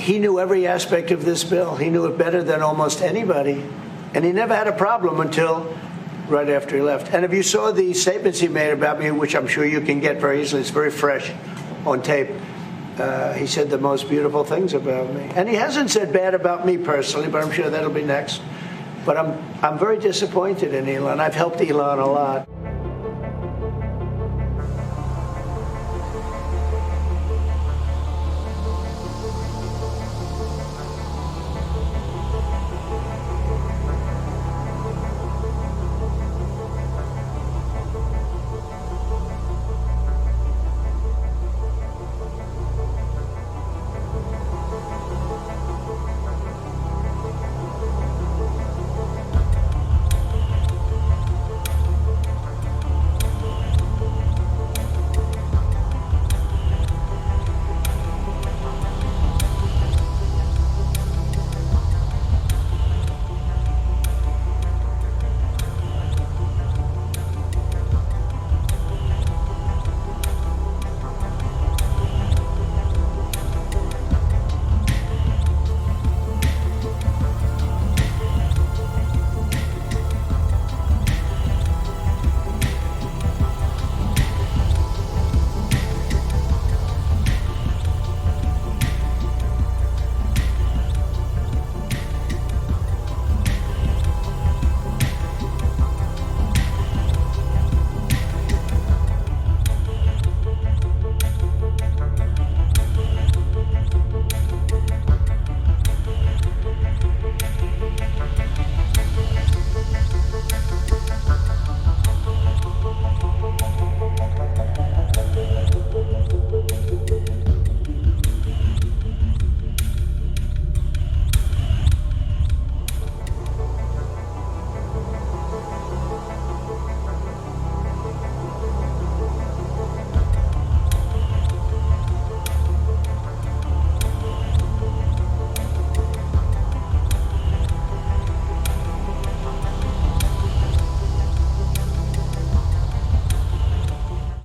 He knew every aspect of this bill. He knew it better than almost anybody. And he never had a problem until right after he left. And if you saw the statements he made about me, which I'm sure you can get very easily, it's very fresh on tape, he said the most beautiful things about me. And he hasn't said bad about me personally, but I'm sure that'll be next. But I'm very disappointed in Elon. I've helped Elon a lot.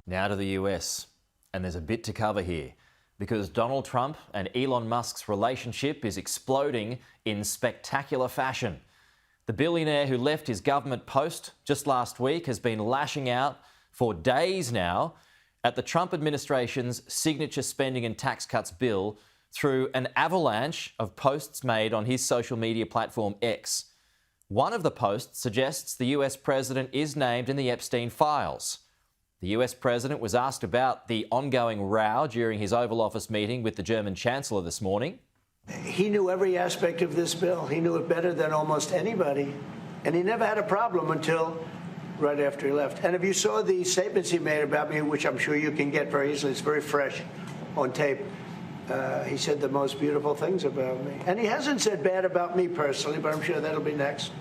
Now to the US, and there's a bit to cover here because Donald Trump and Elon Musk's relationship is exploding in spectacular fashion. The billionaire who left his government post just last week has been lashing out for days now at the Trump administration's signature spending and tax cuts bill through an avalanche of posts made on his social media platform X. One of the posts suggests the US president is named in the Epstein files. The US president was asked about the ongoing row during his Oval Office meeting with the German Chancellor this morning. He knew every aspect of this bill. He knew it better than almost anybody. And he never had a problem until right after he left. And if you saw the statements he made about me, which I'm sure you can get very easily, it's very fresh on tape, he said the most beautiful things about me. And he hasn't said bad about me personally, but I'm sure that'll be next.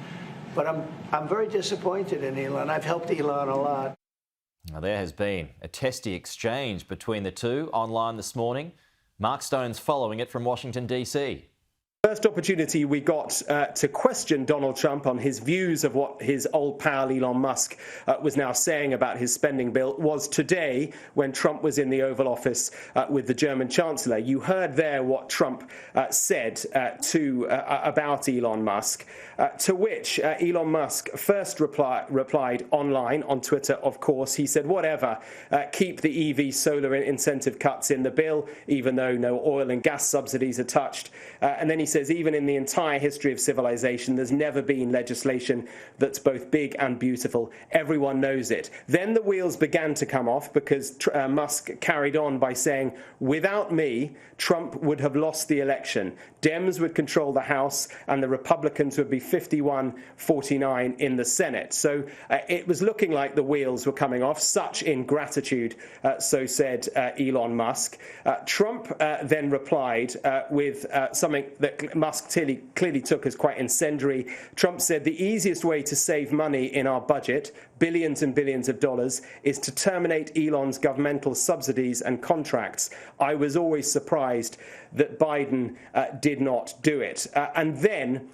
But I'm very disappointed in Elon. I've helped Elon a lot. Now, there has been a testy exchange between the two online this morning. Mark Stone's following it from Washington, D.C. First opportunity we got to question Donald Trump on his views of what his old pal Elon Musk was now saying about his spending bill was today when Trump was in the Oval Office with the German Chancellor. You heard there what Trump said about Elon Musk, to which Elon Musk first replied online on Twitter, of course. He said, whatever, keep the EV solar incentive cuts in the bill, even though no oil and gas subsidies are touched. And then he says, even in the entire history of civilization, there's never been legislation that's both big and beautiful. Everyone knows it. Then the wheels began to come off because Musk carried on by saying, without me, Trump would have lost the election. Dems would control the House and the Republicans would be 51-49 in the Senate. So it was looking like the wheels were coming off. Such ingratitude, so said Elon Musk. Trump then replied with something that Musk clearly took as quite incendiary. Trump said the easiest way to save money in our budget, billions and billions of dollars, is to terminate Elon's governmental subsidies and contracts. I was always surprised that Biden did not do it. And then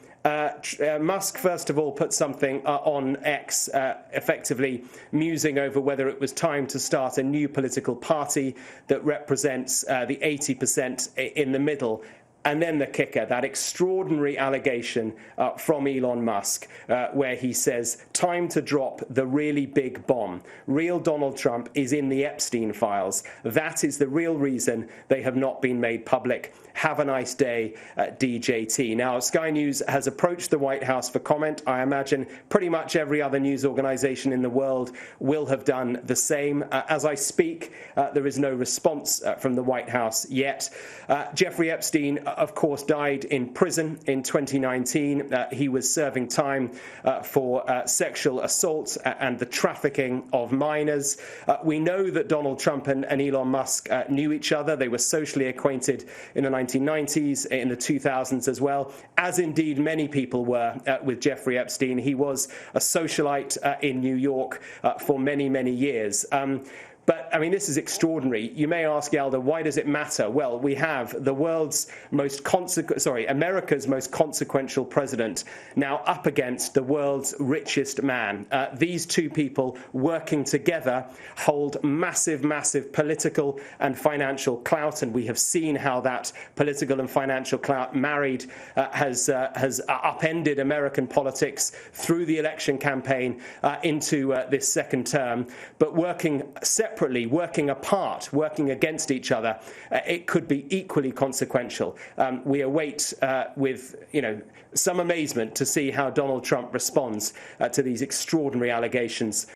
Musk, first of all, put something on X, effectively musing over whether it was time to start a new political party that represents the 80% in the middle. And then the kicker, that extraordinary allegation from Elon Musk, where he says, time to drop the really big bomb. Real Donald Trump is in the Epstein files. That is the real reason they have not been made public. Have a nice day, DJT. Now, Sky News has approached the White House for comment. I imagine pretty much every other news organization in the world will have done the same. As I speak, there is no response from the White House yet. Jeffrey Epstein, of course, died in prison in 2019. He was serving time for sexual assault and the trafficking of minors. We know that Donald Trump and Elon Musk knew each other. They were socially acquainted in the 1990s, in the 2000s as well, as indeed many people were with Jeffrey Epstein. He was a socialite in New York for many, many years. But, I mean, this is extraordinary. You may ask, Yalda, why does it matter? Well, we have the America's most consequential president now up against the world's richest man. These two people working together hold massive, massive political and financial clout, and we have seen how that political and financial clout has upended American politics through the election campaign into this second term. But working separately, working apart, working against each other, it could be equally consequential. We await with some amazement to see how Donald Trump responds to these extraordinary allegations.